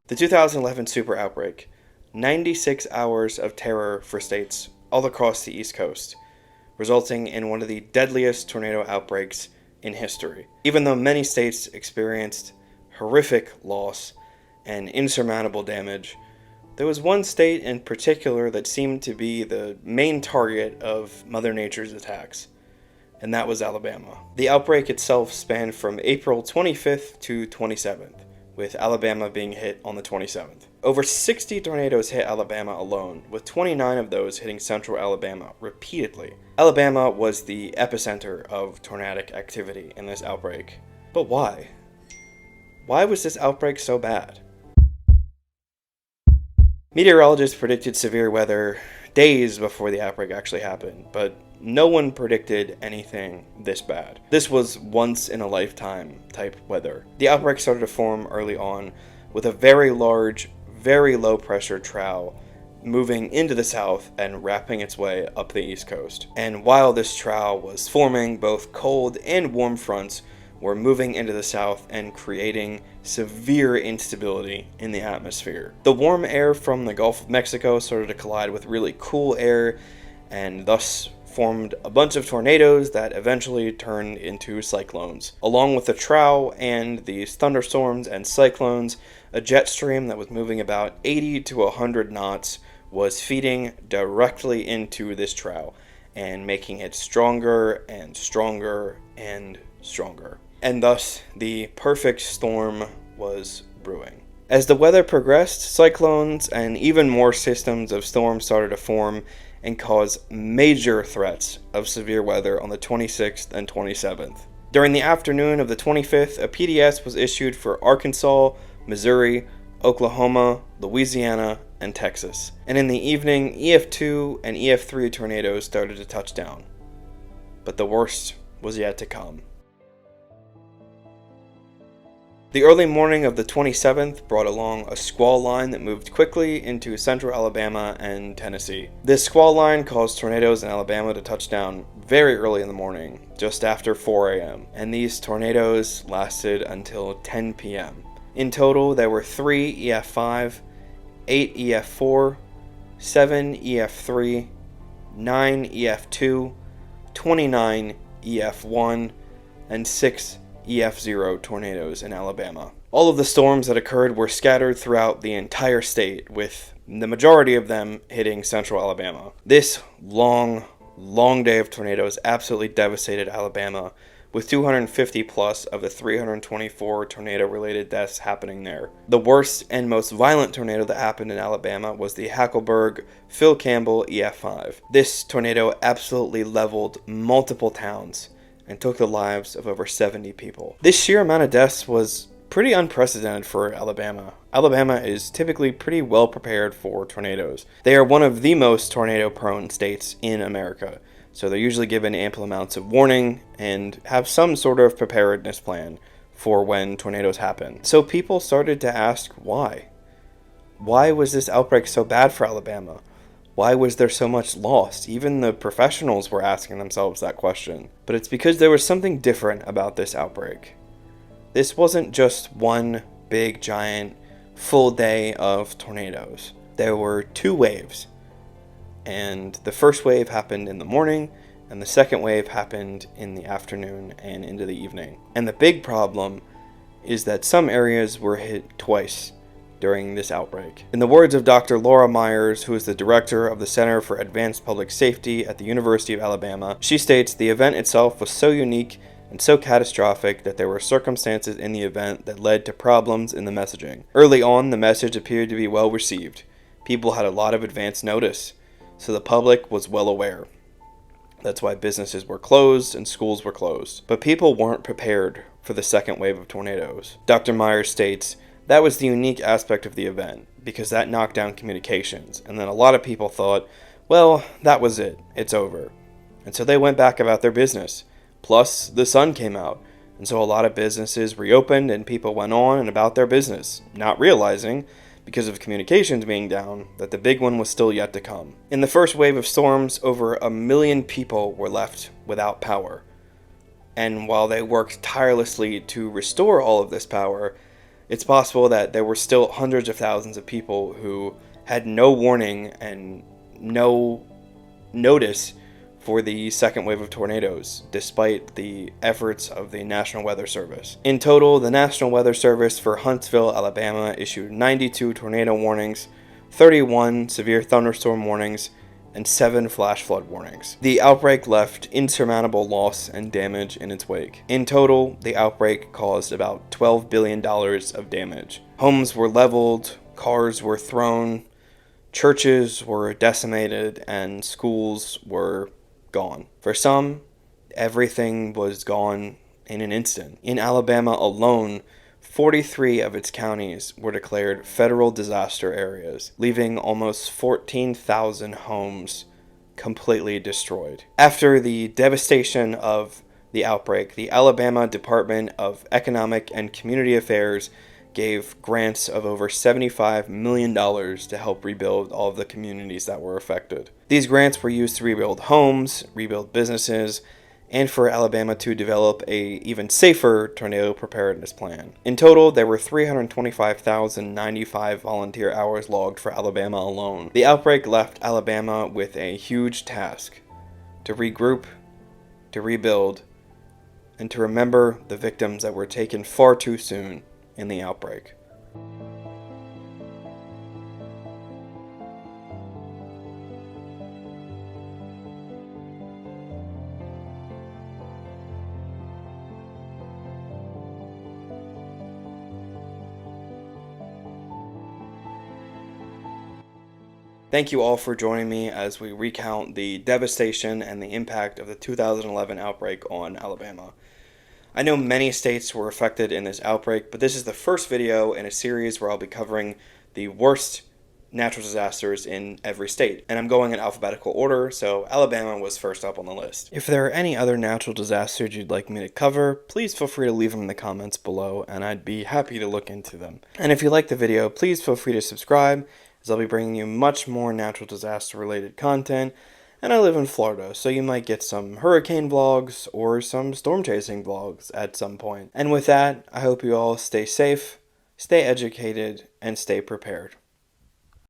The 2011 super outbreak, 96 hours of terror for states all across the East Coast, resulting in one of the deadliest tornado outbreaks in history. Even though many states experienced horrific loss and insurmountable damage, there was one state in particular that seemed to be the main target of Mother Nature's attacks, and that was Alabama. The outbreak itself spanned from April 25th to 27th, with Alabama being hit on the 27th. Over 60 tornadoes hit Alabama alone, with 29 of those hitting central Alabama repeatedly. Alabama was the epicenter of tornadic activity in this outbreak. But why? Why was this outbreak so bad? Meteorologists predicted severe weather days before the outbreak actually happened, but no one predicted anything this bad. This was once-in-a-lifetime type weather. The outbreak started to form early on with a very large, very low-pressure trough moving into the south and wrapping its way up the East Coast. And while this trough was forming, both cold and warm fronts were moving into the south and creating severe instability in the atmosphere. The warm air from the Gulf of Mexico started to collide with really cool air and thus formed a bunch of tornadoes that eventually turned into cyclones. Along with the trough and these thunderstorms and cyclones, a jet stream that was moving about 80 to 100 knots was feeding directly into this trough and making it stronger and stronger and stronger. And thus, the perfect storm was brewing. As the weather progressed, cyclones and even more systems of storms started to form and cause major threats of severe weather on the 26th and 27th. During the afternoon of the 25th, a PDS was issued for Arkansas, Missouri, Oklahoma, Louisiana, and Texas. And in the evening, EF2 and EF3 tornadoes started to touch down. But the worst was yet to come. The early morning of the 27th brought along a squall line that moved quickly into central Alabama and Tennessee. This squall line caused tornadoes in Alabama to touch down very early in the morning, just after 4 a.m., and these tornadoes lasted until 10 p.m. In total, there were 3 EF5, 8 EF4, 7 EF3, 9 EF2, 29 EF1, and 6 EF0 tornadoes in Alabama. All of the storms that occurred were scattered throughout the entire state, with the majority of them hitting central Alabama. This long day of tornadoes absolutely devastated Alabama, with 250 plus of the 324 tornado-related deaths happening there. The worst and most violent tornado that happened in Alabama was the Hackleburg Phil Campbell EF5. This tornado absolutely leveled multiple towns and took the lives of over 70 people. This sheer amount of deaths was pretty unprecedented for Alabama. Alabama is typically pretty well prepared for tornadoes. They are one of the most tornado-prone states in America, so they're usually given ample amounts of warning and have some sort of preparedness plan for when tornadoes happen. So people started to ask why. Why was this outbreak so bad for Alabama? Why was there so much loss? Even the professionals were asking themselves that question. But it's because there was something different about this outbreak. This wasn't just one big, giant, full day of tornadoes. There were 2 waves. And the first wave happened in the morning, and the second wave happened in the afternoon and into the evening. And the big problem is that some areas were hit twice during this outbreak. In the words of Dr. Laura Myers, who is the director of the Center for Advanced Public Safety at the University of Alabama, she states the event itself was so unique and so catastrophic that there were circumstances in the event that led to problems in the messaging. Early on, the message appeared to be well received. People had a lot of advance notice, so the public was well aware. That's why businesses were closed and schools were closed. But people weren't prepared for the second wave of tornadoes. Dr. Myers states, that was the unique aspect of the event, because that knocked down communications, and then a lot of people thought, well, that was it, it's over. And so they went back about their business. Plus, the sun came out, and so a lot of businesses reopened and people went on and about their business, not realizing, because of communications being down, that the big one was still yet to come. In the first wave of storms, over 1 million people were left without power. And while they worked tirelessly to restore all of this power, It's possible that there were still hundreds of thousands of people who had no warning and no notice for the second wave of tornadoes, despite the efforts of the National Weather Service. In total, the National Weather Service for Huntsville, Alabama issued 92 tornado warnings, 31 severe thunderstorm warnings, and 7 flash flood warnings. The outbreak left insurmountable loss and damage in its wake. In total, the outbreak caused about $12 billion of damage. Homes were leveled, cars were thrown, churches were decimated, and schools were gone. For some, everything was gone in an instant. In Alabama alone, 43 of its counties were declared federal disaster areas, leaving almost 14,000 homes completely destroyed. After the devastation of the outbreak, the Alabama Department of Economic and Community Affairs gave grants of over $75 million to help rebuild all of the communities that were affected. These grants were used to rebuild homes, rebuild businesses, and for Alabama to develop a even safer tornado preparedness plan. In total, there were 325,095 volunteer hours logged for Alabama alone. The outbreak left Alabama with a huge task: to regroup, to rebuild, and to remember the victims that were taken far too soon in the outbreak. Thank you all for joining me as we recount the devastation and the impact of the 2011 outbreak on Alabama. I know many states were affected in this outbreak, but this is the first video in a series where I'll be covering the worst natural disasters in every state. And I'm going in alphabetical order, so Alabama was first up on the list. If there are any other natural disasters you'd like me to cover, please feel free to leave them in the comments below, and I'd be happy to look into them. And if you like the video, please feel free to subscribe, as I'll be bringing you much more natural disaster related content. And I live in Florida, so you might get some hurricane vlogs or some storm chasing vlogs at some point. And with that, I hope you all stay safe, stay educated, and stay prepared.